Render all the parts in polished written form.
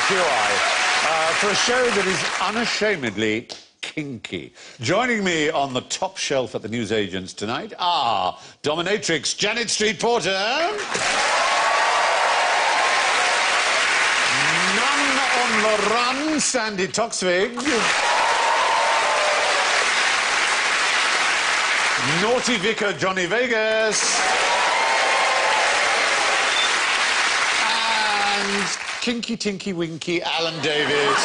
QI, for a show that is unashamedly kinky. Joining me on the top shelf at the newsagents tonight are dominatrix Janet Street Porter, Nun on the Run Sandy Toksvig, Naughty Vicar Johnny Vegas, and Kinky Tinky Winky Alan Davis.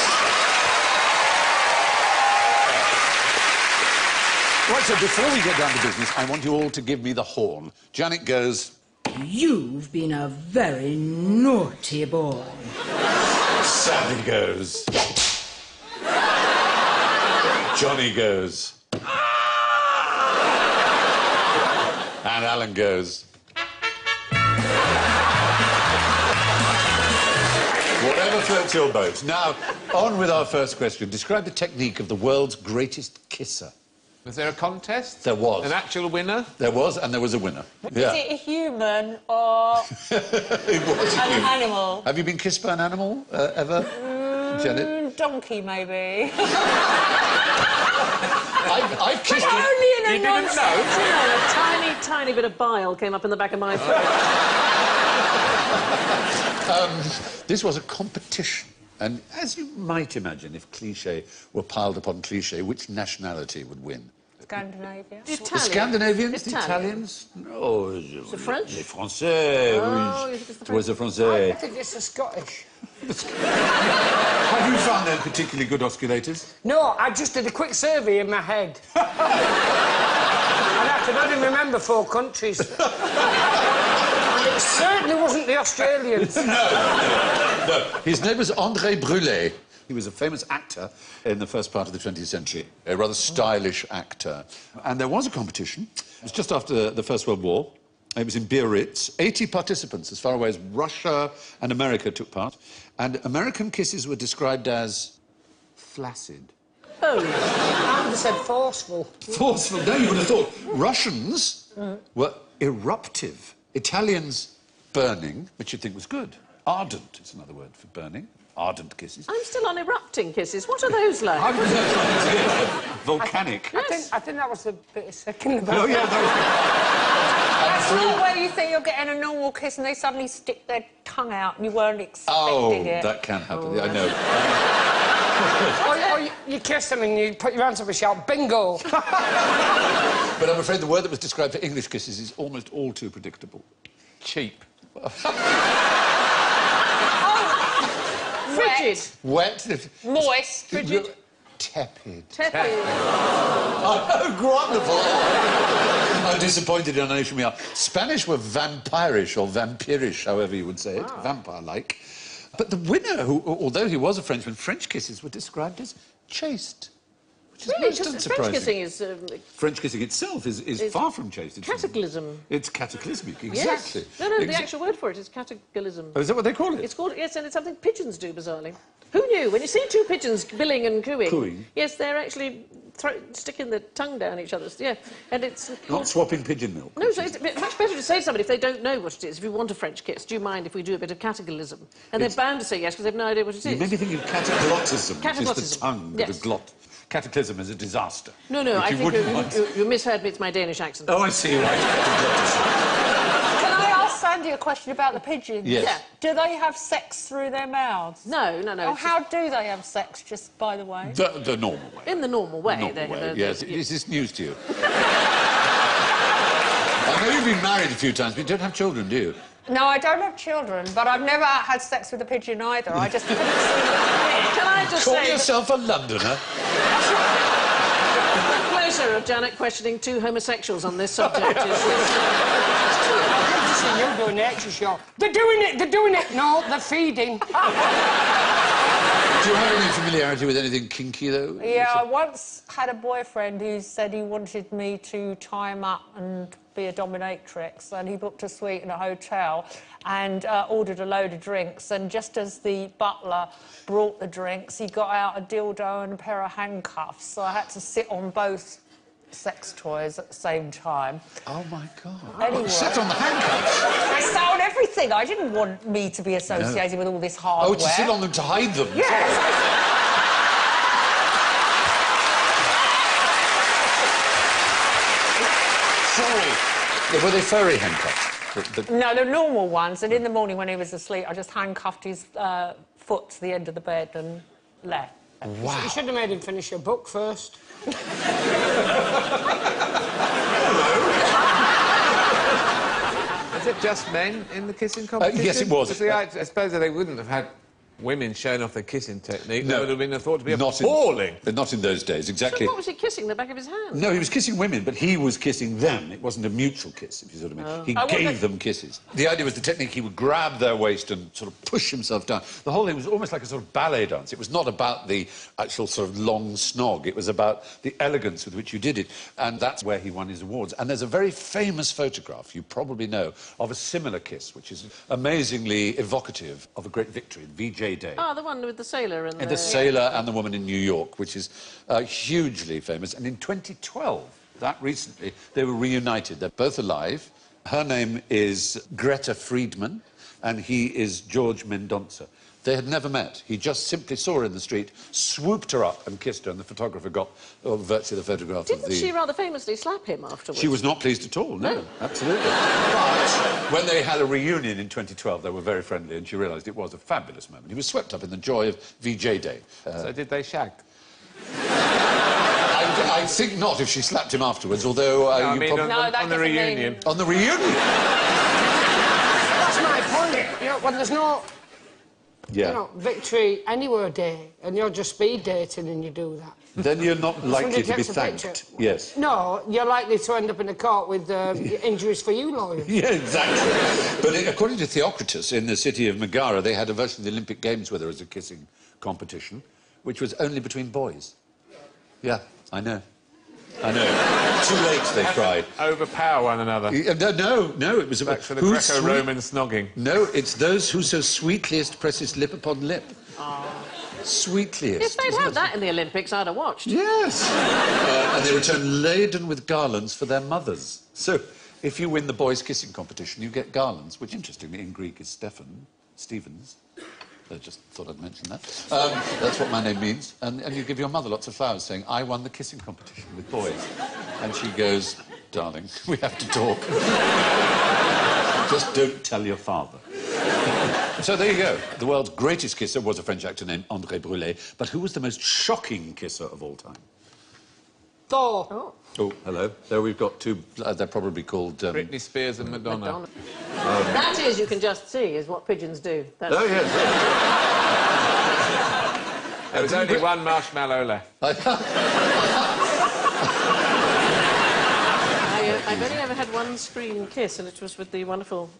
Right, so before we get down to business, I want you all to give me the horn. Janet goes... You've been a very naughty boy. Sandy goes... Johnny goes... And Alan goes... Whatever floats your boat. Now, on with our first question. Describe the technique of the world's greatest kisser. Was there a contest? There was. An actual winner? There was, and there was a winner. Is it a human or It was a an human. animal? Have you been kissed by an animal, ever, Janet? Donkey, maybe. I've kissed But it. only in a You didn't know? non-sexual... A tiny bit of bile came up in the back of my throat. This was a competition. And as you might imagine, if cliché were piled upon cliché, which nationality would win? Scandinavia. The The Scandinavians? The Italians? No. The French? Les Français, Oh, oui. you think it's the It was the I Français. think it's the Scottish. Have you found them particularly good osculators? No, I just did a quick survey in my head. And I could only remember 4 countries. And it certainly wasn't the Australians. No. His name was André Brûlé. He was a famous actor in the first part of the 20th century, a rather stylish actor. And there was a competition. It was just after the First World War. It was in Biarritz. 80 participants, as far away as Russia and America, took part. And American kisses were described as flaccid. I would have said forceful. Forceful. No, you would have thought. Russians were eruptive. Italians, burning, which you'd think was good. Ardent is another word for burning. Ardent kisses. I'm still on erupting kisses. What are those like? Volcanic. I think that was a bit of second about. Oh, yeah, That's not where you think you're getting a normal kiss and they suddenly stick their tongue out and you weren't expecting it. That can happen. I know. Or you kiss them and you put your hands up and shout, bingo! But I'm afraid the word that was described for English kisses is almost all too predictable. Cheap. Frigid. Wet. Moist. Frigid. Tepid. Tepid. Oh, wonderful. I'm disappointed in our nation we are. Spanish were vampirish or vampirish, however you would say it. Vampire-like. But the winner, who, although he was a Frenchman, French kisses were described as chaste. Which is Really? most Because unsurprising. French kissing is... French kissing itself is far from chaste. It's cataclysm. It's cataclysmic, exactly. Yes. No, the actual word for it is cataclysm. Oh, is that what they call it? It's called... Yes, and it's something pigeons do, bizarrely. Who knew? When you see 2 pigeons billing and cooing... Cooing? Yes, they're actually sticking their tongue down each other's... Yeah, and it's... Not swapping pigeon milk. No, so it's much better to say to somebody if they don't know what it is. If you want a French kiss, do you mind if we do a bit of cataclysm? And they're bound to say yes because they've no idea what it is. You made me think of cataglottism, which is the Cataclysm. tongue Yes. with a glot. Cataclysm is a disaster. No, which I you think wouldn't want. you misheard me. It's my Danish accent. Oh, I see, right. Cataglottism. Can I ask Sandy a question about the pigeons? Yes. Yeah. Do they have sex through their mouths? No. Oh, how do they have sex, just by the way? The normal way. In the normal way. Normal they way, have yes. Is this news to you? I know you've been married a few times, but you don't have children, do you? No, I don't have children, but I've never had sex with a pigeon either. I just couldn't see Can I just Call say yourself a Londoner. the pleasure of Janet questioning 2 homosexuals on this subject is... You're doing the extra show. They're doing it. No, they're feeding. Do you have any familiarity with anything kinky, though? Yeah, I once had a boyfriend who said he wanted me to tie him up and be a dominatrix, and he booked a suite in a hotel and ordered a load of drinks, and just as the butler brought the drinks, he got out a dildo and a pair of handcuffs, so I had to sit on both sex toys at the same time. Oh, my God. Anyway. Except on the handcuffs. I sold everything. I didn't want me to be associated with all this hardware. Oh, to sit on them to hide them. Yes. Sorry. Were they furry handcuffs? No, they're normal ones. And in the morning when he was asleep, I just handcuffed his foot to the end of the bed and left. Wow. You should have made him finish your book first. Is it just men in the kissing competition? Yes, it was. See, I suppose they wouldn't have had women showing off their kissing technique. No. That would have been thought to be Not appalling. not in those days, exactly. So what was he kissing? The back of his hand? No, he was kissing women, but he was kissing them. It wasn't a mutual kiss, if you sort of mean. He gave them kisses. The idea was the technique, he would grab their waist and sort of push himself down. The whole thing was almost like a sort of ballet dance. It was not about the actual sort of long snog. It was about the elegance with which you did it. And that's where he won his awards. And there's a very famous photograph, you probably know, of a similar kiss, which is amazingly evocative of a great victory, VJ Day. Ah, the one with the sailor and The sailor and the woman in New York, which is hugely famous. And in 2012, that recently, they were reunited. They're both alive. Her name is Greta Friedman, and he is George Mendonça. They had never met. He just simply saw her in the street, swooped her up and kissed her, and the photographer got virtually the photograph of the... Didn't she rather famously slap him afterwards? She was not pleased at all, no. Absolutely. But when they had a reunion in 2012, they were very friendly, and she realised it was a fabulous moment. He was swept up in the joy of VJ Day. So did they shag? I think not if she slapped him afterwards, although... I mean, No, that on the doesn't mean- reunion. On the reunion? That's my point. You know, when there's no, Yeah. you know, victory anywhere day, and you're just speed dating and you do that. Then you're not likely to be takes a thanked. picture. Yes. No, you're likely to end up in a court with injuries for you lawyers. Yeah, exactly. But according to Theocritus, in the city of Megara, they had a version of the Olympic Games where there was a kissing competition, which was only between boys. Yeah, I know. I know. Too late, they cried. Overpower one another. No, it was about... Back for the who's Greco-Roman snogging. No, it's those who so sweetliest presses lip upon lip. Sweetliest. If they'd had that in the Olympics, I'd have watched. Yes. And they return laden with garlands for their mothers. So, if you win the boys' kissing competition, you get garlands, which, interestingly, in Greek is Stevens. I just thought I'd mention that. That's what my name means. And you give your mother lots of flowers saying, I won the kissing competition with boys. And she goes, darling, we have to talk. Just don't tell your father. So there you go. The world's greatest kisser was a French actor named André Brulé. But who was the most shocking kisser of all time? Thor. Oh. Oh, hello. There we've got two... they're probably called... Britney Spears and Madonna. That is, you can just see, is what pigeons do. That's... Oh, yes. There was only one marshmallow left. I've only ever had one screen kiss, and it was with the wonderful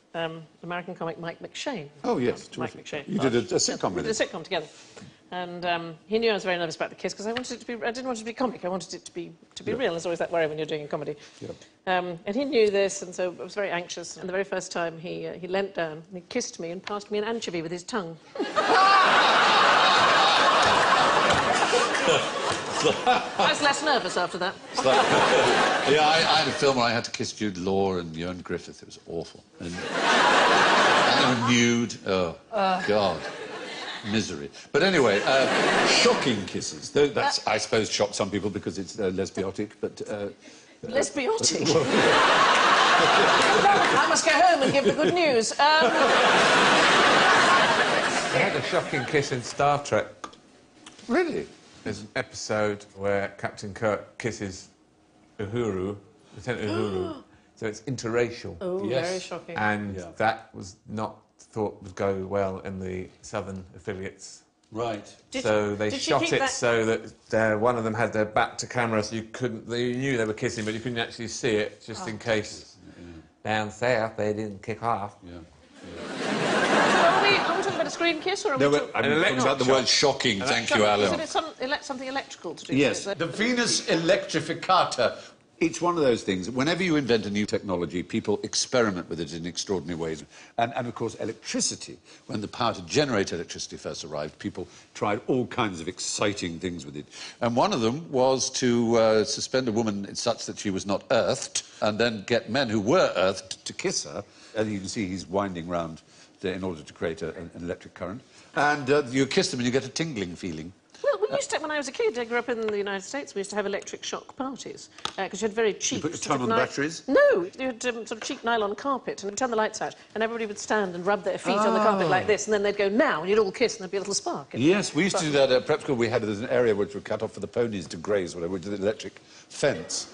American comic Mike McShane. Oh, yes. Mike terrific. McShane. You did a sitcom We with did him. a sitcom together. And he knew I was very nervous about the kiss because I wanted it to be... I didn't want it to be comic. I wanted it to be real. There's always that worry when you're doing a comedy. Yep. And he knew this, and so I was very anxious. And the very first time he leant down and he kissed me and passed me an anchovy with his tongue. I was less nervous after that. Yeah, I had a film where I had to kiss Jude Law and Ioan Griffith. It was awful. And they were nude. Oh, God. Misery. But anyway, shocking kisses. That's, I suppose, shocked some people because it's lesbiotic, but... Lesbiotic? I must go home and give the good news. They had a shocking kiss in Star Trek. Really? There's an episode where Captain Kirk kisses Uhuru, Lieutenant Uhuru. So it's interracial. Oh, Yes. very shocking. And that was not thought would go well in the southern affiliates. Right. So they did she shot keep it that- so that one of them had their back to camera, so you couldn't... You knew they were kissing, but you couldn't actually see it, just in case down south they didn't kick off. Yeah. Are we talking about a screen kiss, or are we talking... I'm An talking electric about the shock. word shocking. Thank you, Is Alan. it something electrical to do Yes. with it? The Venus Electrificata It's one of those things. Whenever you invent a new technology, people experiment with it in extraordinary ways. And of course, electricity. When the power to generate electricity first arrived, people tried all kinds of exciting things with it. And one of them was to suspend a woman such that she was not earthed, and then get men who were earthed to kiss her. And you can see he's winding round in order to create an electric current. And you kiss them and you get a tingling feeling. Well, we used to, when I was a kid, I grew up in the United States, we used to have electric shock parties, because you had very cheap... You put your tongue on the batteries? No, you had sort of cheap nylon carpet, and you'd turn the lights out, and everybody would stand and rub their feet on the carpet like this, and then they'd go, now, and you'd all kiss, and there'd be a little spark. Yes, we used to do that at prep school. We had an area which would cut off for the ponies to graze, whatever, which is an electric fence.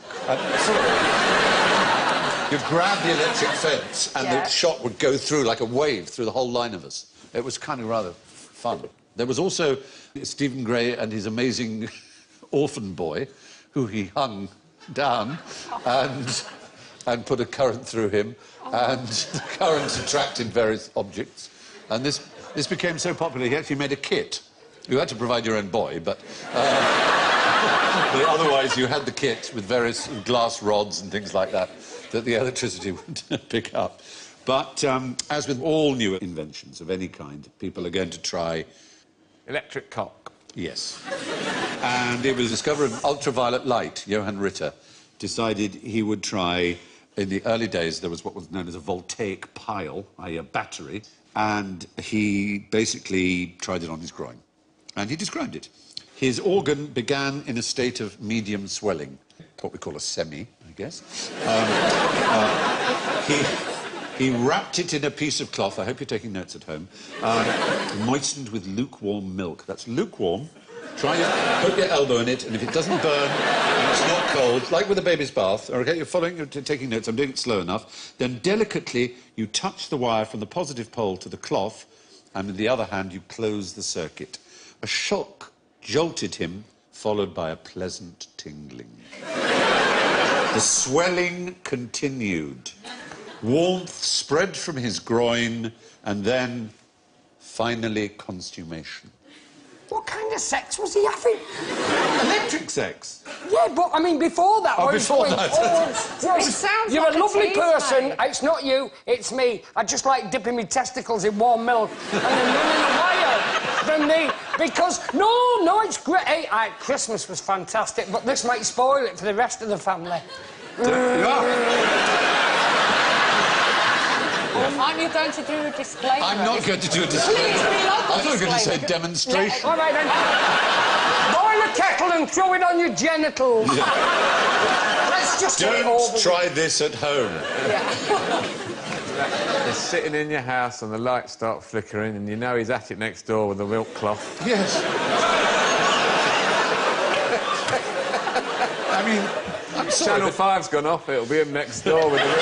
You grab the electric fence, and the shot would go through like a wave through the whole line of us. It was kind of rather fun. There was also Stephen Gray and his amazing orphan boy, who he hung down and put a current through him, and the current attracted various objects. And this became so popular, he actually made a kit. You had to provide your own boy, but otherwise you had the kit with various glass rods and things like that the electricity would pick up. But as with all new inventions of any kind, people are going to try... Electric cock. Yes. And it was discovered ultraviolet light. Johann Ritter decided he would try... In the early days, there was what was known as a voltaic pile, i.e. a battery, and he basically tried it on his groin. And he described it. His organ began in a state of medium swelling, what we call a semi, I guess. He wrapped it in a piece of cloth, I hope you're taking notes at home, moistened with lukewarm milk. That's lukewarm. Try it, put your elbow in it, and if it doesn't burn, and it's not cold, like with a baby's bath, OK, you're following, you're taking notes, I'm doing it slow enough, then delicately you touch the wire from the positive pole to the cloth, and with the other hand you close the circuit. A shock jolted him, followed by a pleasant tingling. The swelling continued. Warmth spread from his groin, and then, finally, consummation. What kind of sex was he having? Electric sex. Yeah, but, I mean, before that... Oh, before that. It sounds You're like a lovely tease, person. mate. It's not you, it's me. I just like dipping my testicles in warm milk and then running a wire than me. Because, no, it's great. Hey, Christmas was fantastic, but this might spoil it for the rest of the family. Aren't you going to do a disclaimer? I'm not going to do a disclaimer. Please, we love I thought you were going to say disclaimer. demonstration. All right, then. Boil a kettle and throw it on your genitals. Let's just get it over. Don't try this at home. You're sitting in your house and the lights start flickering and you know he's at it next door with a milk cloth. Yes. I mean, I'm sorry. Channel 5's gone off, it'll be him next door with the milk.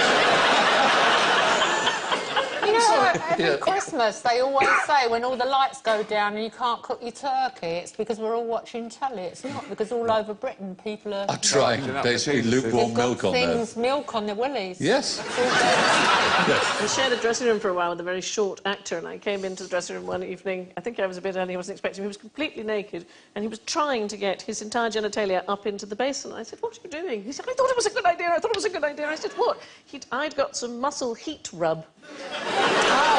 You know, every Christmas they always say when all the lights go down and you can't cook your turkey, it's because we're all watching telly. It's not because all over Britain people are trying basically lukewarm milk on there. Milk on their willies. Yes. I shared a dressing room for a while with a very short actor, and I came into the dressing room one evening. I think I was a bit early, I wasn't expecting him. He was completely naked, and he was trying to get his entire genitalia up into the basin. I said, "What are you doing?" He said, "I thought it was a good idea, I thought it was a good idea." I said, "What?" I'd got some muscle heat rub. Ow!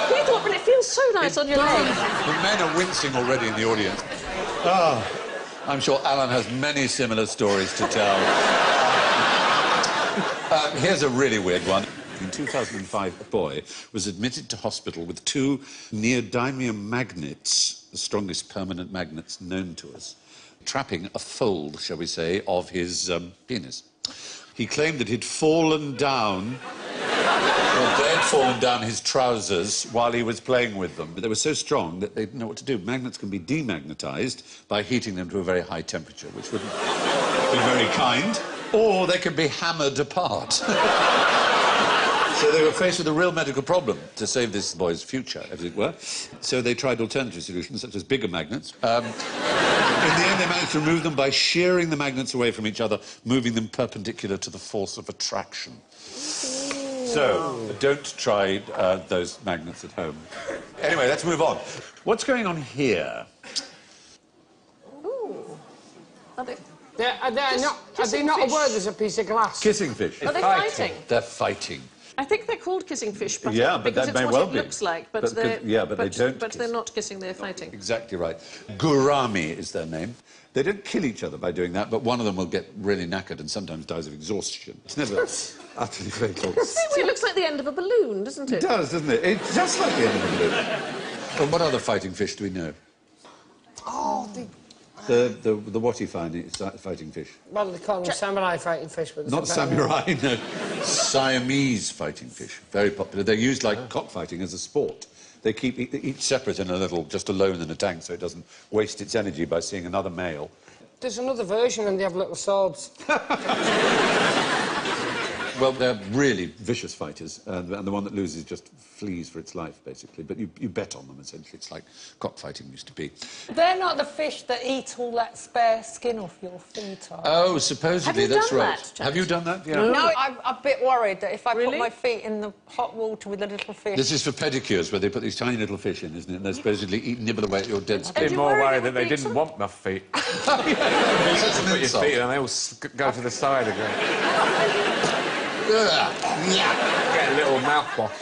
He thought, but it feels so nice on your legs. The men are wincing already in the audience. Ah, I'm sure Alan has many similar stories to tell. Here's a really weird one. In 2005, a boy was admitted to hospital with 2 neodymium magnets, the strongest permanent magnets known to us, trapping a fold, shall we say, of his penis. He claimed that he'd fallen down... Well, they'd fallen down his trousers while he was playing with them. But they were so strong that they didn't know what to do. Magnets can be demagnetized by heating them to a very high temperature, which wouldn't be very kind, or they could be hammered apart. So they were faced with a real medical problem to save this boy's future, as it were. So they tried alternative solutions, such as bigger magnets. In the end, they managed to remove them by shearing the magnets away from each other, moving them perpendicular to the force of attraction. So, don't try those magnets at home. Anyway, let's move on. What's going on here? Ooh. Are they... Are they not kissing aware fish. there's a piece of glass? Kissing fish. Are they fighting? They're fighting. I think they're called kissing fish, but Yeah, but because that it's may what well it be. looks like. But But they're, yeah, but they don't But kiss. they're not kissing, they're fighting. Exactly right. Gourami is their name. They don't kill each other by doing that, but one of them will get really knackered and sometimes dies of exhaustion. It's never utterly fatal. It looks like the end of a balloon, doesn't It it? does, doesn't it? It's just like the end of a balloon. Well, what other fighting fish do we know? Oh, The what you find is fighting fish. well, they call them samurai fighting fish, but... Not samurai, no. Siamese fighting fish. Very popular. They're used like cockfighting as a sport. They keep each separate in a little, just alone in a tank, so it doesn't waste its energy by seeing another male. There's another version and they have little swords. Well, they're really vicious fighters, and the one that loses just flees for its life, basically. But you bet on them, essentially. It's like cockfighting used to be. They're not the fish that eat all that spare skin off your feet, are they? Oh, supposedly, Have you that's done right. that, Jack? Have you done that? Yeah. No, I'm a bit worried that if I Really? put my feet in the hot water with a little fish... This is for pedicures, where they put these tiny little fish in, isn't it? And they supposedly nibble away at your dead I'd skin. be you more worry worried they that they would be didn't want my feet. Such an Put your insult. feet in and they all go to the side again. Yeah. Get a little mouthwash.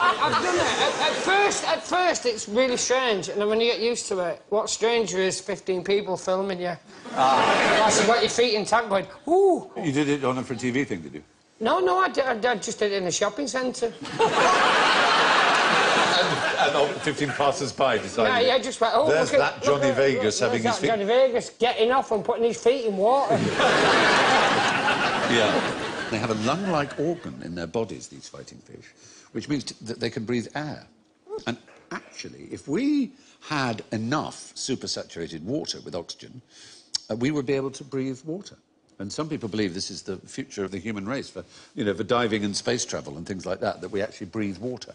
I've done it. At first, it's really strange, and then when you get used to it, what's stranger is 15 people filming you. Like you've got your feet in tank going, ooh. You did it on a for TV thing, did you? No, I just did it in a shopping centre. And all 15 passers-by decided... Yeah, just went, oh, There's look at- that Johnny look at- Vegas look, having there's his that feet... Johnny Vegas getting off and putting his feet in water. Yeah. They have a lung-like organ in their bodies, these fighting fish, which means that they can breathe air. And actually, if we had enough supersaturated water with oxygen, we would be able to breathe water. And some people believe this is the future of the human race for, you know, for diving and space travel and things like that, that we actually breathe water.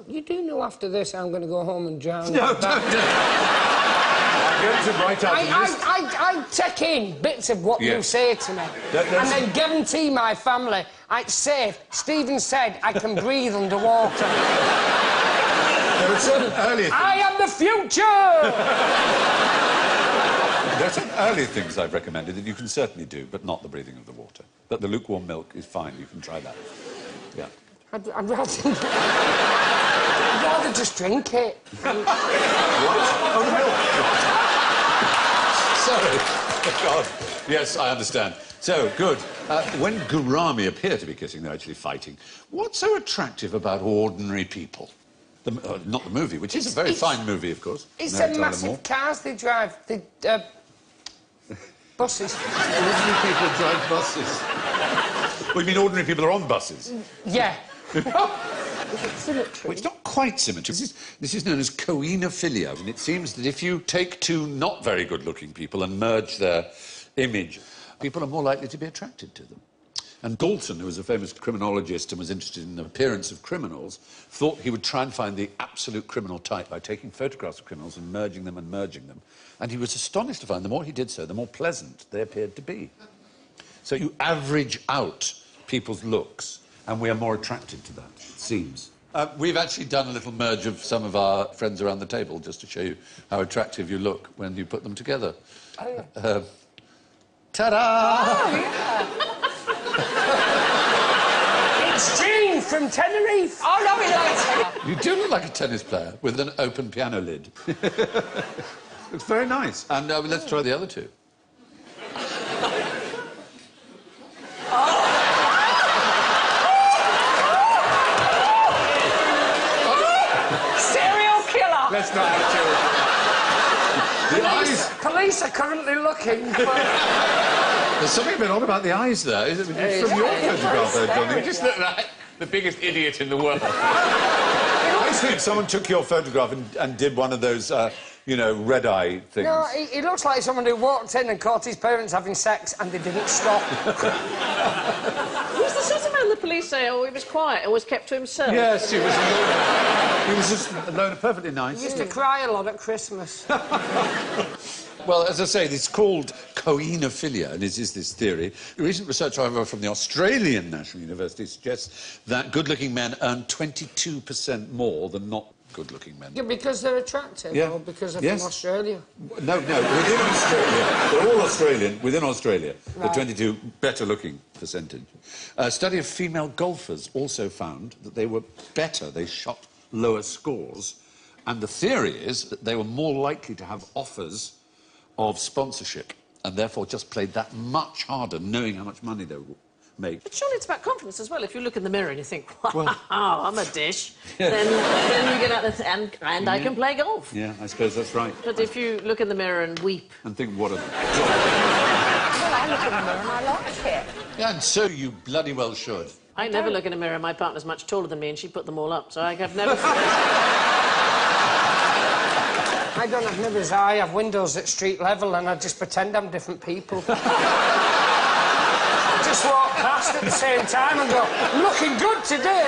You do know after this I'm going to go home and drown. No, like that. I'm going to write out a list. I take in bits of what you Yes. say to me and then guarantee my family it's safe. Stephen said I can breathe underwater. There are certain earlier things... I am the future! There are some earlier things I've recommended that you can certainly do, but not the breathing of the water. But the lukewarm milk is fine. You can try that. Yeah. I'd rather just drink it. What? Oh, milk. Sorry. Oh, God. Yes, I understand. So, good. When gourami appear to be kissing, they're actually fighting. What's so attractive about ordinary people? Not the movie, which is a very fine movie, of course. It's Mary the Tyler massive Moore. cars they drive. The buses. Ordinary people drive buses. Well, you mean ordinary people are on buses? Yeah. Well, it's not quite symmetry. This is known as coenophilia, and it seems that if you take two not very good-looking people and merge their image, people are more likely to be attracted to them. And Dalton, who was a famous criminologist and was interested in the appearance of criminals, thought he would try and find the absolute criminal type by taking photographs of criminals and merging them and merging them. And he was astonished to find the more he did so, the more pleasant they appeared to be. So you average out people's looks, and we are more attracted to that, it seems. We've actually done a little merge of some of our friends around the table just to show you how attractive you look when you put them together. Oh, yeah. Ta-da! Oh, yeah. It's Jean from Tenerife. I'll love it later. You do look like a tennis player with an open piano lid. It's very nice. And let's try the other two. Serial killer. Let's not have children. The eyes... Police are currently looking for... There's something a bit odd about the eyes there. It's from your photograph there, Johnny. You just look like the biggest idiot in the world. I think someone took your photograph and did one of those, you know, red-eye things. No, he looks like someone who walked in and caught his parents having sex and they didn't stop. Was the sort of man the police say, oh, he was quiet, always kept to himself? Yes, he was alone. He was just alone, perfectly nice. He used to cry a lot at Christmas. Well, as I say, it's called coenophilia, and it is this theory. Recent research, however, from the Australian National University suggests that good-looking men earn 22% more than not good-looking men. Yeah, because they're attractive, Yeah. or because they're Yes. from Australia? No, within Australia. They're all Australian. Within Australia, Right. the 22 better-looking percentage. A study of female golfers also found that they were better. They shot lower scores. And the theory is that they were more likely to have offers of sponsorship and therefore just played that much harder, knowing how much money they would make. But surely it's about confidence as well. If you look in the mirror and you think, wow, Well- I'm a dish, then you get out there and I can play golf. Yeah, I suppose that's right. But if you look in the mirror and weep... And think, what a... Well, I look in the mirror and I like it. Yeah, and so you bloody well should. I never look in a mirror. My partner's much taller than me and she put them all up, so I have never... I don't have mirrors. I have windows at street level, and I just pretend I'm different people. I just walk past at the same time and go, looking good today.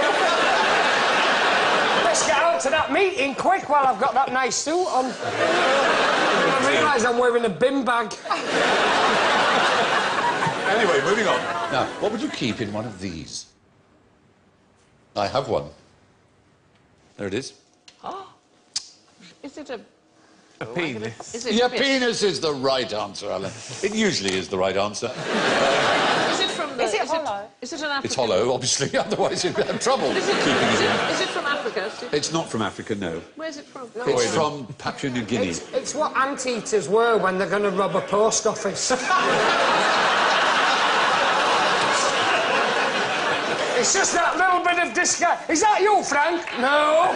Let's get out to that meeting quick while I've got that nice suit on. I realise I'm wearing a bin bag. Anyway, moving on. Now, what would you keep in one of these? I have one. There it is. Is it a... A penis. Is it Your a bit- penis is the right answer, Alan. It usually is the right answer. Is it from the... Is it hollow? Is it an African... It's hollow, obviously, otherwise you'd have trouble Is it, keeping it in. is it from Africa? It's not from Africa, no. Where's it from? It's from Papua New Guinea. It's what anteaters were when they're going to rob a post office. It's just that little bit of disguise. Is that you, Frank? No.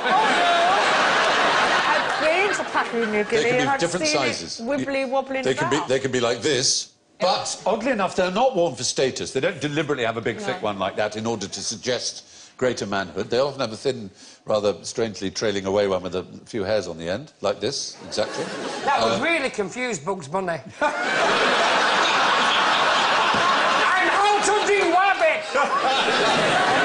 I've been to Papua New Guinea They can and be I've different seen sizes. it wibbly wobbling They can about. be like this. But, oddly enough, they're not worn for status. They don't deliberately have a big, thick one like that in order to suggest greater manhood. They often have a thin, rather strangely trailing away one with a few hairs on the end, like this, exactly. That would really confuse Bugs Bunny. I'm out of the wabbit!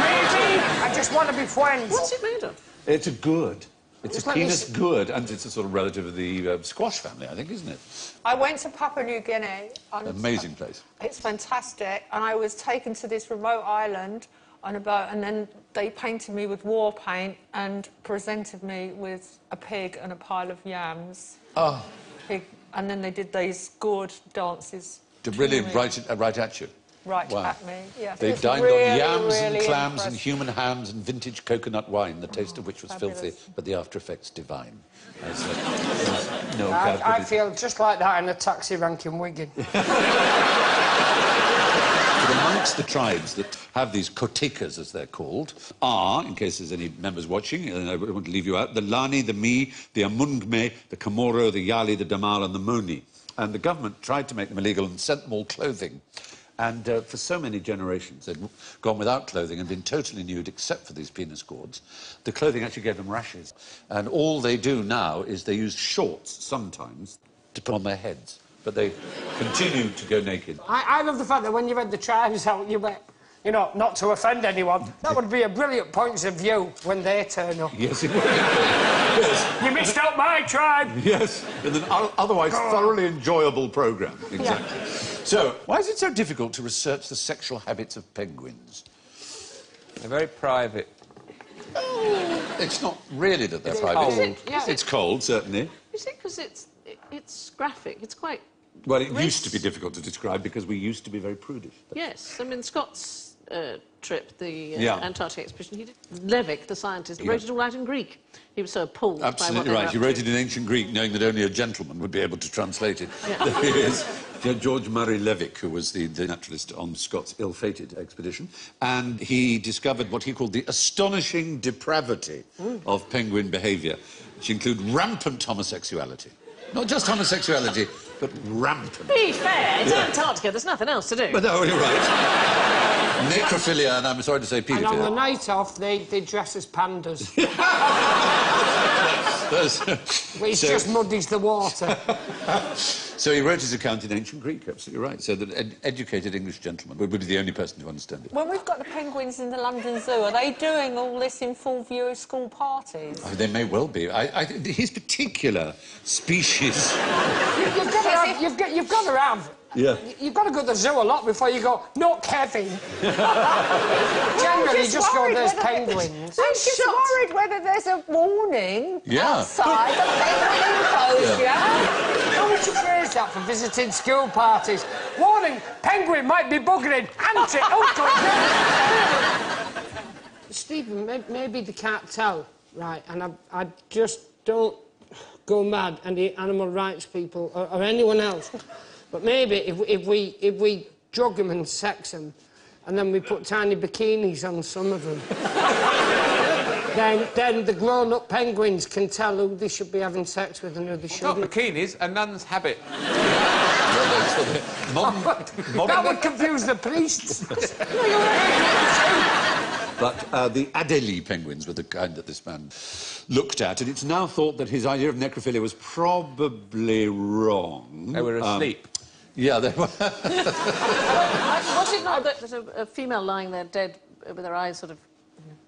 Maybe I just want to be friends. What's it made of? It's a gourd. It's Just a let me penis see. gourd, and it's a sort of relative of the squash family, I think, isn't it? I went to Papua New Guinea. And Amazing place. It's fantastic. And I was taken to this remote island on a boat, and then they painted me with war paint and presented me with a pig and a pile of yams. Oh. And then they did these gourd dances. To really me. right at you. Right Wow. at me, yes. They It's dined really, on yams really and clams and impressive. human hams and vintage coconut wine, the taste of which was fabulous. filthy, but the after effects divine. As, no I calculated- feel just like that in a taxi rank in Wigan. But amongst the tribes that have these kotikas, as they're called, are, in case there's any members watching, and I won't leave you out, the Lani, the Mi, the Amungme, the Komoro, the Yali, the Damal and the Moni. And the government tried to make them illegal and sent them all clothing. And for so many generations, they'd gone without clothing and been totally nude except for these penis cords. The clothing actually gave them rashes. And all they do now is they use shorts, sometimes, to put on their heads. But they continue to go naked. I love the fact that when you read the tribes out, you went, you know, not to offend anyone. That would be a brilliant point of view when they turn up. Yes, it would. Yes. You missed out my tribe! Yes, in an otherwise thoroughly enjoyable programme. Exactly. So, why is it so difficult to research the sexual habits of penguins? They're very private. It's not really that they're It's private. cold. Yeah. It's cold, certainly. Is it because it's graphic? It's quite... Well, it Race- used to be difficult to describe because we used to be very prudish. Yes. I mean, Scott's trip, the Yeah. Antarctic expedition, he did... Levick, the scientist, wrote it all out in Greek. He was so appalled by what Absolutely they were right. up He to. wrote it in ancient Greek, knowing that only a gentleman would be able to translate it. Yeah. There he is. George Murray Levick, who was the naturalist on Scott's ill-fated expedition, and he discovered what he called the astonishing depravity of penguin behaviour, which include rampant homosexuality. Not just homosexuality, but rampant. Be fair, it's Antarctica, there's nothing else to do. But no, you're right. Necrophilia, and I'm sorry to say And on the paedophilia. night off, they dress as pandas. Which So- just muddies the water. So he wrote his account in ancient Greek, absolutely right. So that educated English gentleman would be the only person to understand it. When we've got the penguins in the London Zoo, are they doing all this in full view of school parties? Oh, they may well be. His particular species... You've got to have... Yeah. You've got to go to the zoo a lot before you go, no, Kevin. Generally, just go, there's penguins. I'm just worried whether there's a warning outside the penguin enclosure. How would you phrase that for visiting school parties? Warning, penguin might be buggering. Anti-uncle. Stephen, maybe they can't tell, right? And I just don't go mad, and the animal rights people or anyone else. But maybe if we drug them and sex them, and then we put tiny bikinis on some of them, then the grown-up penguins can tell who they should be having sex with and who they shouldn't. Not bikinis, a nun's habit. That would confuse the priests. But the Adelie penguins were the kind that this man looked at, and it's now thought that his idea of necrophilia was probably wrong. They were asleep. Yeah, they were. Was it not that a female lying there dead with her eyes sort of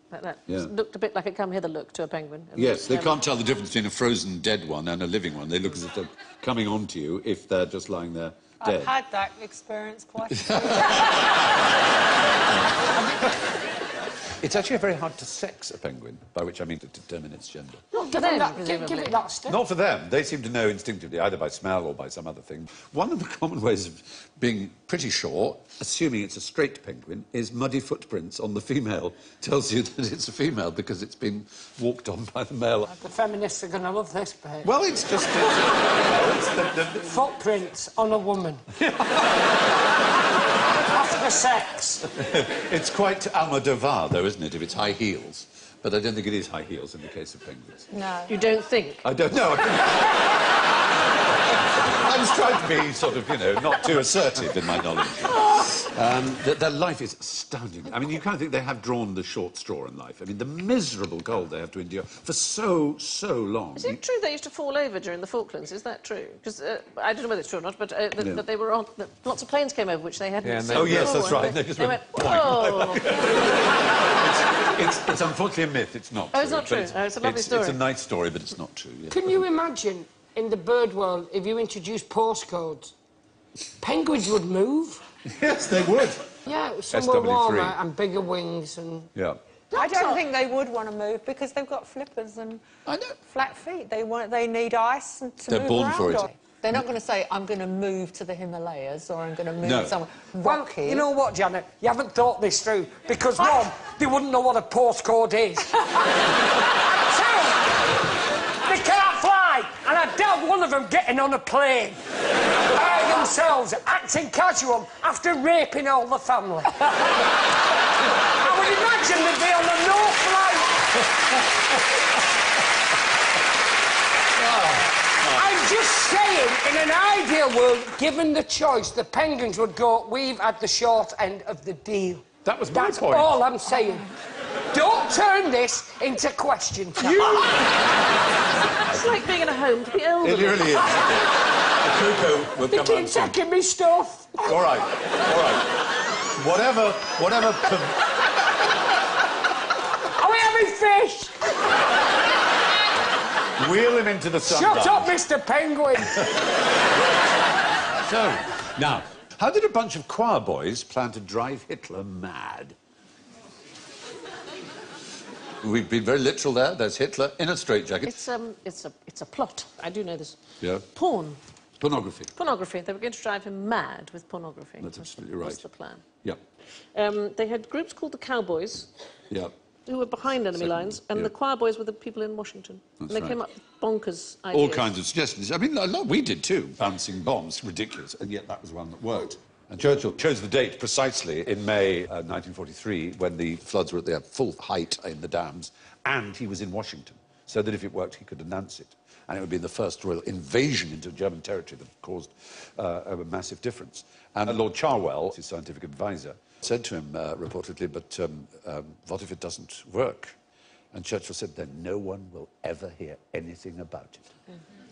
like that looked a bit like a come-hither look to a penguin? Yes, they can't tell the difference between a frozen dead one and a living one. They look as if they're coming on to you if they're just lying there dead. I've had that experience quite a It's actually very hard to sex a penguin, by which I mean to determine its gender. Give it that step. Not for them. They seem to know instinctively, either by smell or by some other thing. One of the common ways of being pretty sure, assuming it's a straight penguin, is muddy footprints on the female. Tells you that it's a female because it's been walked on by the male. The feminists are going to love this bit. Well, it's just... Footprints on a woman. After sex. It's quite Almodovar, though, isn't it, if it's high heels? But I don't think it is high heels in the case of penguins. No. You don't think? I don't know. I was trying to be sort of, you know, not too assertive in my knowledge. Their life is astounding. I mean, you kind of think they have drawn the short straw in life. I mean, the miserable cold they have to endure for so long. Is it true they used to fall over during the Falklands? Is that true? Because I don't know whether it's true or not, but that they were on... That lots of planes came over which they hadn't seen oh, yes, that's before, right. They just went, whoa! It's unfortunately a myth. It's not true. Oh, it's not true. It's a lovely story. It's a nice story, but it's not true. Yes. Can you imagine, in the bird world, if you introduced postcodes, penguins would move? Yes, they would. Yeah, somewhere SW3. warmer and bigger wings and... Yeah. I don't think they would want to move because they've got flippers and flat feet. They need ice and to They're move born around for it. on. They're not going to say, I'm going to move to the Himalayas or I'm going to move somewhere Well, rocky. you know what, Janet? You haven't thought this through, because, one, they wouldn't know what a postcode is. Two, they can't fly, and I doubt one of them getting on a plane. By themselves, acting casual after raping all the family. I would imagine they'd be on a no-flight. I'm just saying, in an ideal world, given the choice, the penguins would go, we've had the short end of the deal. That was my That's point. all I'm saying. Don't turn this into question time. It's like being in a home to the elderly. It really is. The cuckoo will They come keep round soon. taking me stuff. All right. Whatever... Are we having fish? Wheel him into the sunlight. Shut up, Mr. Penguin. So, now, how did a bunch of choir boys plan to drive Hitler mad? We've been very literal there. There's Hitler in a straitjacket. It's a plot. I do know this. Yeah. Porn. Pornography. Pornography. They were going to drive him mad with pornography. That's absolutely right. That's the plan. Yeah. They had groups called the Cowboys, Yeah. who were behind enemy lines, and the choir boys were the people in Washington. That's and they right. came up with bonkers ideas. All kinds of suggestions. I mean, a lot we did too. Bouncing bombs, ridiculous, and yet that was one that worked. And Churchill chose the date precisely in May 1943, when the floods were at their full height in the dams, and he was in Washington, so that if it worked, he could announce it. And it would be the first royal invasion into German territory that caused a massive difference. And Lord Charwell, his scientific advisor, said to him reportedly, but what if it doesn't work? And Churchill said, then no one will ever hear anything about it.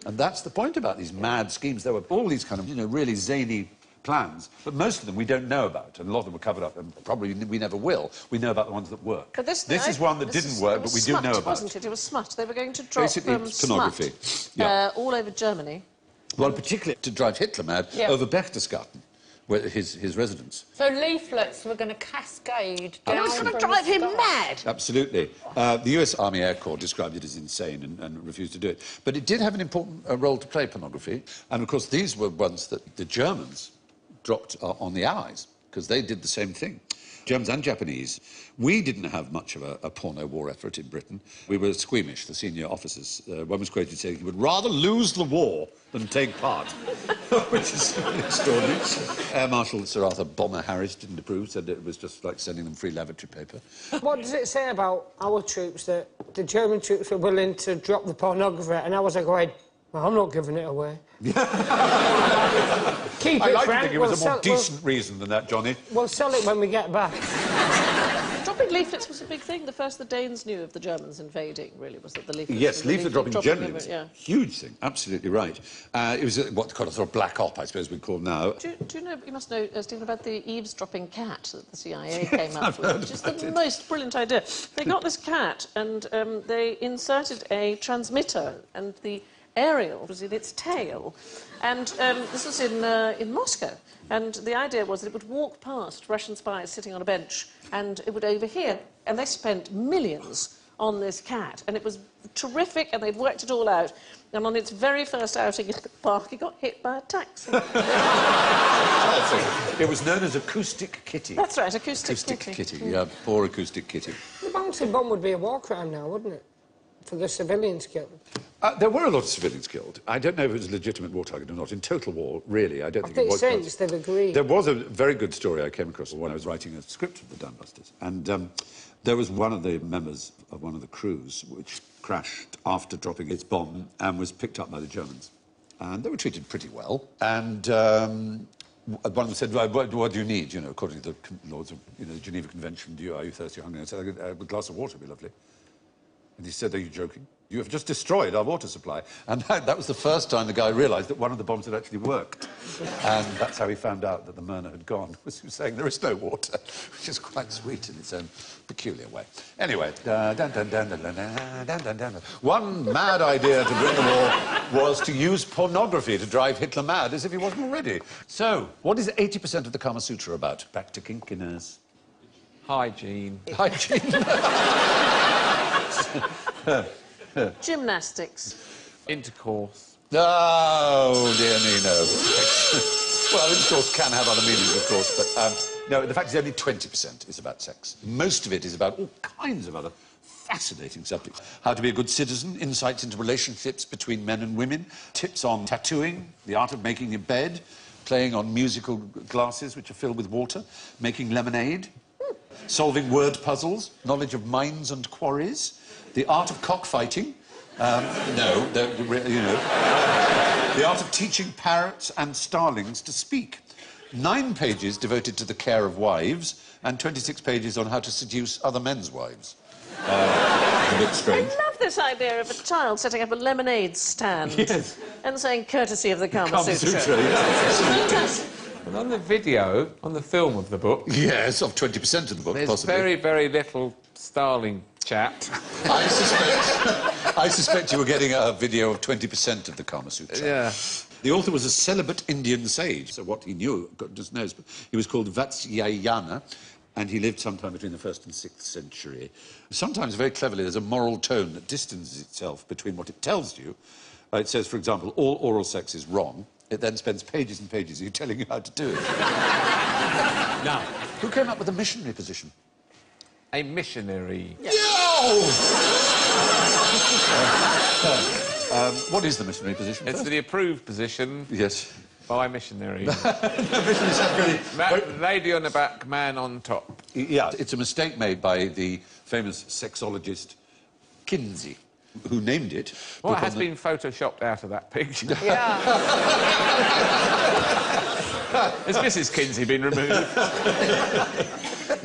And that's the point about these mad schemes. There were all these kind of, you know, really zany plans, but most of them we don't know about, and a lot of them were covered up, and probably we never will. We know about the ones that work. But this is one that didn't work, but we do know about. Wasn't it? It was smut. They were going to drop Basically, it's pornography. smut all over Germany. Well, particularly to drive Hitler mad over Berchtesgaden, where his residence. So leaflets were going to cascade down. I was going to drive him mad. Absolutely. The US Army Air Corps described it as insane and refused to do it. But it did have an important role to play, pornography. And, of course, these were ones that the Germans dropped on the Allies, because they did the same thing. Germans and Japanese. We didn't have much of a porno war effort in Britain. We were squeamish, the senior officers. One was quoted saying he would rather lose the war than take part, which is extraordinary. Air Marshal Sir Arthur Bomber Harris didn't approve, said it was just like sending them free lavatory paper. What does it say about our troops, that the German troops were willing to drop the pornography, and I was like going, well, I'm not giving it away. Keep I it, like Frank. to think it was a more decent reason than that, Johnny. We'll sell it when we get back. Dropping leaflets was a big thing. The first the Danes knew of the Germans invading, really, was that the leaflets... Yes, leaflet dropping generally was yeah. a huge thing. Absolutely right. It was what kind of sort of black op, I suppose we'd call now. Do you know, you must know, Stephen, about the eavesdropping cat that the CIA came up with, which is the most brilliant idea. They got this cat and they inserted a transmitter, and the aerial was in its tail. And this was in Moscow. And the idea was that it would walk past Russian spies sitting on a bench and it would overhear. And they spent millions on this cat. And it was terrific, and they'd worked it all out. And on its very first outing in the park, it got hit by a taxi. It was known as Acoustic Kitty. That's right, Acoustic Kitty. Yeah, poor Acoustic Kitty. The bouncing bomb would be a war crime now, wouldn't it? For the civilians killed. There were a lot of civilians killed. I don't know if it was a legitimate war target or not. In total war, really, I don't think it was. Since they've agreed. There was a very good story I came across when I was writing a script of the Dambusters. And there was one of the members of one of the crews which crashed after dropping its bomb and was picked up by the Germans. And they were treated pretty well. And one of them said, well, what do you need? You know, according to the laws of the Geneva Convention, are you thirsty or hungry? I said, a glass of water would be lovely. And he said, are you joking? You have just destroyed our water supply. And that was the first time the guy realised that one of the bombs had actually worked. And that's how he found out that the Myrna had gone, was he was saying there is no water, which is quite sweet in its own peculiar way. Anyway, one mad idea to bring the war was to use pornography to drive Hitler mad, as if he wasn't already. So, what is 80% of the Kama Sutra about? Back to kinkiness. Hygiene. Hygiene. Gymnastics. Intercourse. Oh, dear me, no. Well, intercourse can have other meanings, of course, but no, the fact is only 20% is about sex. Most of it is about all kinds of other fascinating subjects. How to be a good citizen, insights into relationships between men and women, tips on tattooing, the art of making your bed, playing on musical glasses which are filled with water, making lemonade, solving word puzzles, knowledge of mines and quarries, the art of cockfighting. The art of teaching parrots and starlings to speak. 9 pages devoted to the care of wives, and 26 pages on how to seduce other men's wives. A bit strange. I love this idea of a child setting up a lemonade stand and saying, courtesy of the Kama Sutra. Yes. Fantastic. And on the video, on the film of the book... Yes, of 20% of the book, there's possibly. very, very little starling chat. I suspect you were getting a video of 20% of the Kama Sutra. Yeah. The author was a celibate Indian sage, so what he knew, goodness knows, but he was called Vatsyayana, and he lived sometime between the 1st and 6th century. Sometimes, very cleverly, there's a moral tone that distances itself between what it tells you. It says, for example, all oral sex is wrong. It then spends pages and pages of you telling you how to do it. Now, who came up with the missionary position? A missionary. Yeah. What is the missionary position? It's the approved position. Yes. By missionary. Missionary lady on the back, man on top. Yeah, it's a mistake made by the famous sexologist Kinsey, who named it. What has been photoshopped out of that picture? Yeah. Has Mrs. Kinsey been removed?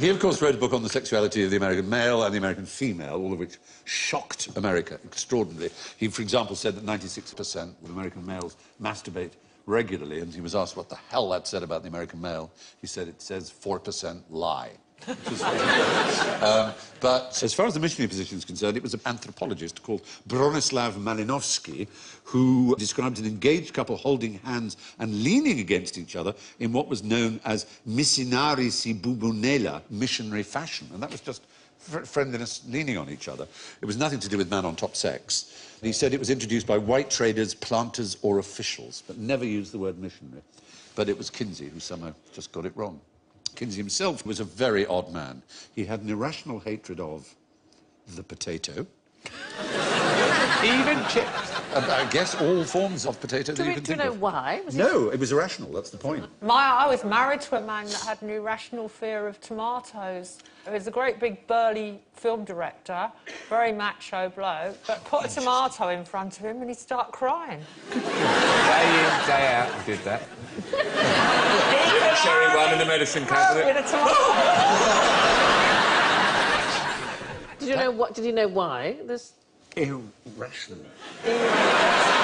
He, of course, wrote a book on the sexuality of the American male and the American female, all of which shocked America extraordinarily. He, for example, said that 96% of American males masturbate regularly, and he was asked what the hell that said about the American male. He said it says 4% lie. But as far as the missionary position is concerned, it was an anthropologist called Bronislaw Malinowski who described an engaged couple holding hands and leaning against each other in what was known as missionari si bubunela, missionary fashion. And that was just friendliness leaning on each other. It was nothing to do with man-on-top sex. He said it was introduced by white traders, planters or officials, but never used the word missionary. But it was Kinsey who somehow just got it wrong. Kinsey himself was a very odd man. He had an irrational hatred of the potato. Even chips. I guess all forms of potato that you can Do you think know of. why? No, it was irrational, that's the point. I was married to a man that had an irrational fear of tomatoes. He was a great big burly film director, very macho bloke, but put a tomato in front of him and he'd start crying. Day in, day out, he did that. Cherry one in the medicine cabinet. With a tomato. Did you know what? Did you know why? This. Irrational. Irrational.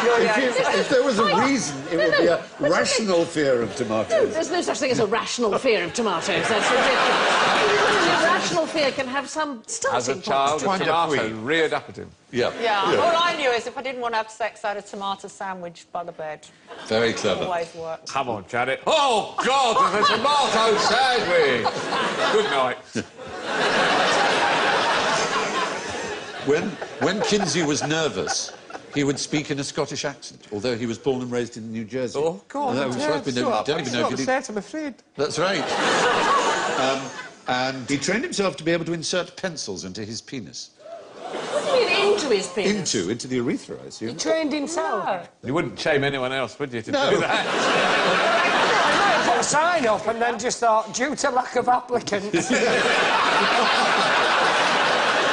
If there was a reason, it would be a rational fear of tomatoes. There's no such thing as a rational fear of tomatoes. That's ridiculous. An irrational fear can have some starting As a point. child, a Find out tomato we- reared up at him. Yeah. Yeah, all I knew is if I didn't want to have sex, I had a tomato sandwich by the bed. Very clever. Always worked. Come on, Janet. Oh, God, there's a tomato sandwich. Good night. When Kinsey was nervous, he would speak in a Scottish accent, although he was born and raised in New Jersey. Oh, God. No, don't even know if you did. I'm afraid. That's right. And he trained himself to be able to insert pencils into his penis. What do you mean into his penis? Into the urethra, I assume. He trained himself. No. You wouldn't shame anyone else, would you, to No. do that? I might have put a sign up and then just thought, due to lack of applicants.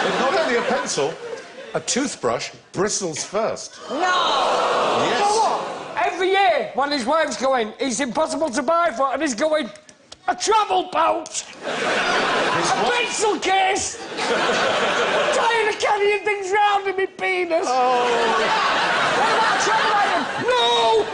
But not only a pencil, a toothbrush bristles first. No! Yes. Every year, when his wife's going, it's impossible to buy for, and he's going, a travel pouch, a pencil case. I'm tired of carrying things round in my penis. What about travel item? No!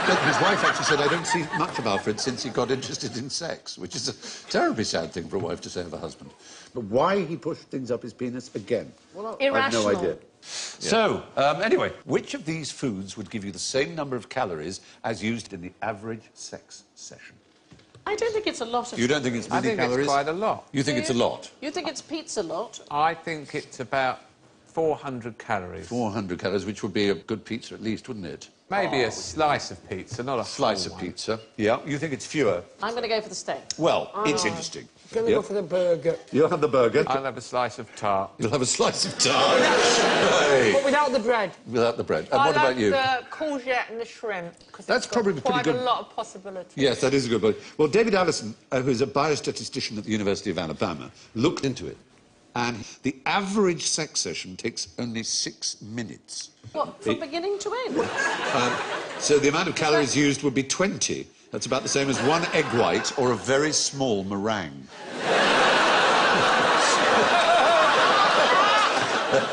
But his wife actually said, I don't see much of Alfred since he got interested in sex, which is a terribly sad thing for a wife to say of a husband. But why he pushed things up his penis, again, I have Irrational. no idea. So, anyway, which of these foods would give you the same number of calories as used in the average sex session? I don't think it's a lot of. You don't think it's I many think calories? it's quite a lot. You think it's a lot? You think it's pizza lot? I think it's about 400 calories. 400 calories, which would be a good pizza at least, wouldn't it? Maybe a slice of pizza, not a Slice whole of one. pizza. Yeah. You think it's fewer? I'm going to go for the steak. Well, it's interesting. Gonna go for the burger. You'll have the burger. I'll have a slice of tart. You'll have a slice of tart. Hey. But without the bread. Without the bread. And what about you? the courgette and the shrimp. 'Cause That's it's got probably pretty quite good. a lot of possibilities. Yes, that is a good point. Well, David Allison, who's a biostatistician at the University of Alabama, looked into it. And the average sex session takes only 6 minutes. What, from beginning to end? So the amount of calories used would be 20. That's about the same as one egg white or a very small meringue.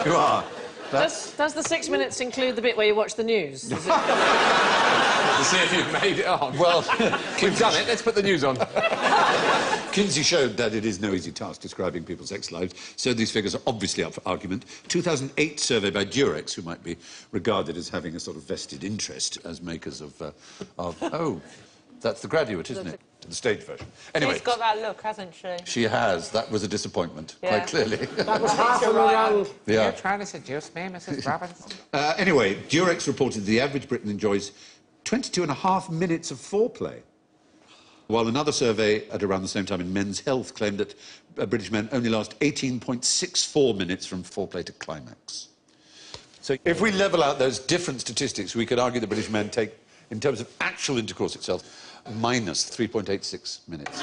You are. Does the 6 minutes include the bit where you watch the news? Is it... To see if you've made it on. Well, We've done it. Let's put the news on. Kinsey showed that it is no easy task describing people's sex lives, so these figures are obviously up for argument. 2008 survey by Durex, who might be regarded as having a sort of vested interest as makers of oh, that's The Graduate, isn't it? The stage version. Anyway, She's got that look, hasn't she? she has. That was a disappointment, Yeah. quite clearly. That was half a meringue. Yeah. You're trying to seduce me, Mrs. Robinson? Anyway, Durex reported the average Briton enjoys 22.5 minutes of foreplay, while another survey at around the same time in Men's Health claimed that British men only last 18.64 minutes from foreplay to climax. So if we level out those different statistics, we could argue that British men take, in terms of actual intercourse itself, minus 3.86 minutes.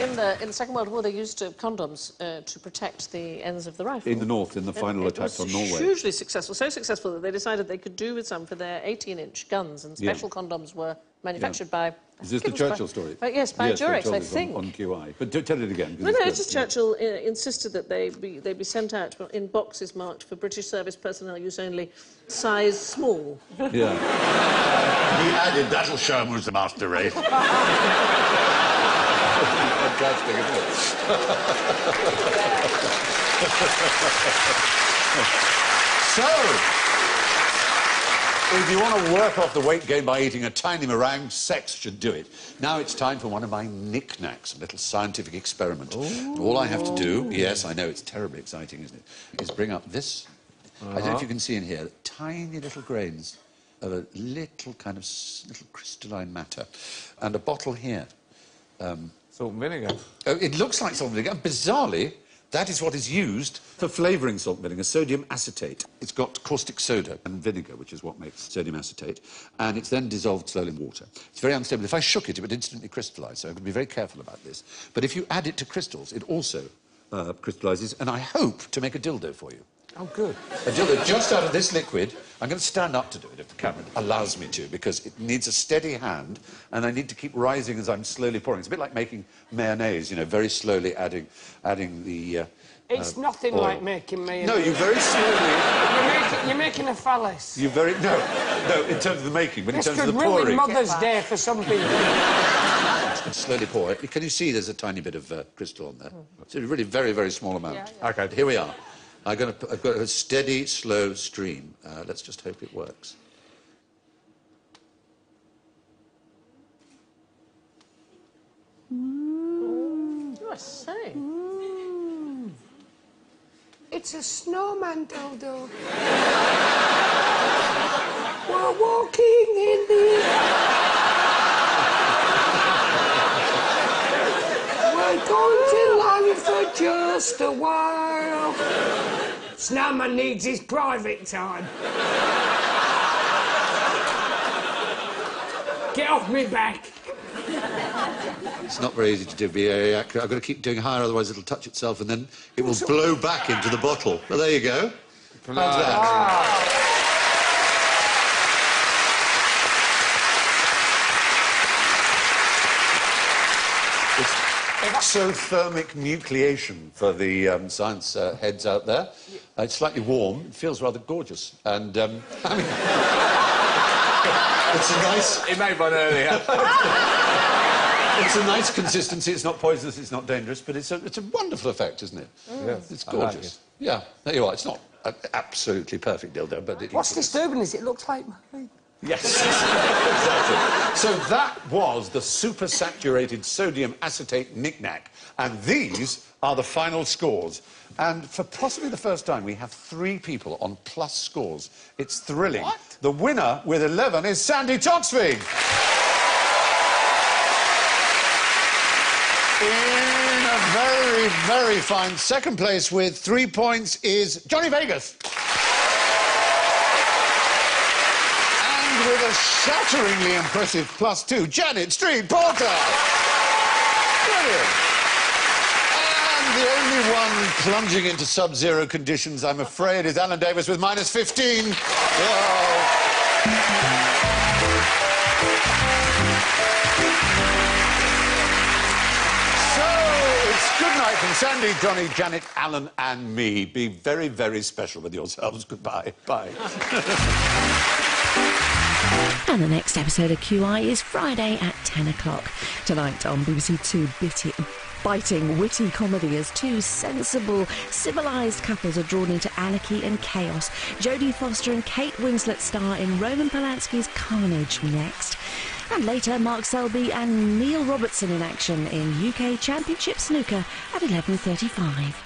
In in the Second World War, they used condoms to protect the ends of the rifle. In the north, in the final attack on Norway. Hugely successful, so successful that they decided they could do with some for their 18-inch guns, and special condoms were manufactured by... Is this the Churchill story? Yes, by Durex, I think. On QI. But tell it again. No, it's just Churchill insisted that they be sent out in boxes marked for British service personnel use only, size small. Yeah. He added, that'll show him who's the master race. Fantastic, isn't it? So, if you want to work off the weight gain by eating a tiny meringue, sex should do it. Now it's time for one of my knickknacks, a little scientific experiment. All I have to do, yes, I know, it's terribly exciting, isn't it, is bring up this. I don't know if you can see in here, tiny little grains of a little kind of little crystalline matter. And a bottle here. Salt and vinegar. Oh, it looks like salt and vinegar. Bizarrely, that is what is used for flavouring salt and vinegar, sodium acetate. It's got caustic soda and vinegar, which is what makes sodium acetate, and it's then dissolved slowly in water. It's very unstable. If I shook it, it would instantly crystallise, so I've got to be very careful about this. But if you add it to crystals, it also crystallises, and I hope to make a dildo for you. Oh, good. A dildo just out of this liquid. I'm going to stand up to do it if the camera allows me to, because it needs a steady hand, and I need to keep rising as I'm slowly pouring. It's a bit like making mayonnaise, you know, very slowly adding the... It's nothing oil. like making mayonnaise. No, you very slowly... You're making a phallus. You very... No, in terms of the making, but This in terms of the could ruin pouring. Mother's Day for some people. Slowly pour it. Can you see there's a tiny bit of crystal on there? It's a really very, very small amount. Yeah. OK, here we are. I've got a steady, slow stream. Let's just hope it works. You are saying? It's a snowman dildo. We're walking in the... We're going to land for just a while. Snowman needs his private time. Get off me back. It's not very easy to do, very accurate. I've got to keep doing higher, otherwise it'll touch itself, and then it will blow back into the bottle. Well, there you go. How's that? Exothermic nucleation for the science heads out there. It's slightly warm. It feels rather gorgeous. And, I mean... it's a nice... He made one earlier. It's a nice consistency. It's not poisonous, it's not dangerous, but it's a wonderful effect, isn't it? Yes, It's gorgeous. I like it. Yeah, there you are. It's not an absolutely perfect dildo, but it What's disturbing is it looks like mine. Yes, exactly. So that was the supersaturated sodium acetate knick-knack. And these are the final scores. And for possibly the first time, we have 3 people on plus scores. It's thrilling. What? The winner with 11 is Sandy Toksvig. In a very, very fine second place with 3 points is Johnny Vegas. And with a shatteringly impressive +2, Janet Street Porter. Brilliant. And the only one plunging into sub-zero conditions, I'm afraid, is Alan Davis with -15. Whoa. Good night from Sandy, Johnny, Janet, Alan and me. Be very, very special with yourselves. Goodbye. Bye. And the next episode of QI is Friday at 10 o'clock. Tonight on BBC Two, biting, witty comedy as 2 sensible, civilised couples are drawn into anarchy and chaos. Jodie Foster and Kate Winslet star in Roman Polanski's Carnage next. And later, Mark Selby and Neil Robertson in action in UK Championship Snooker at 11:35.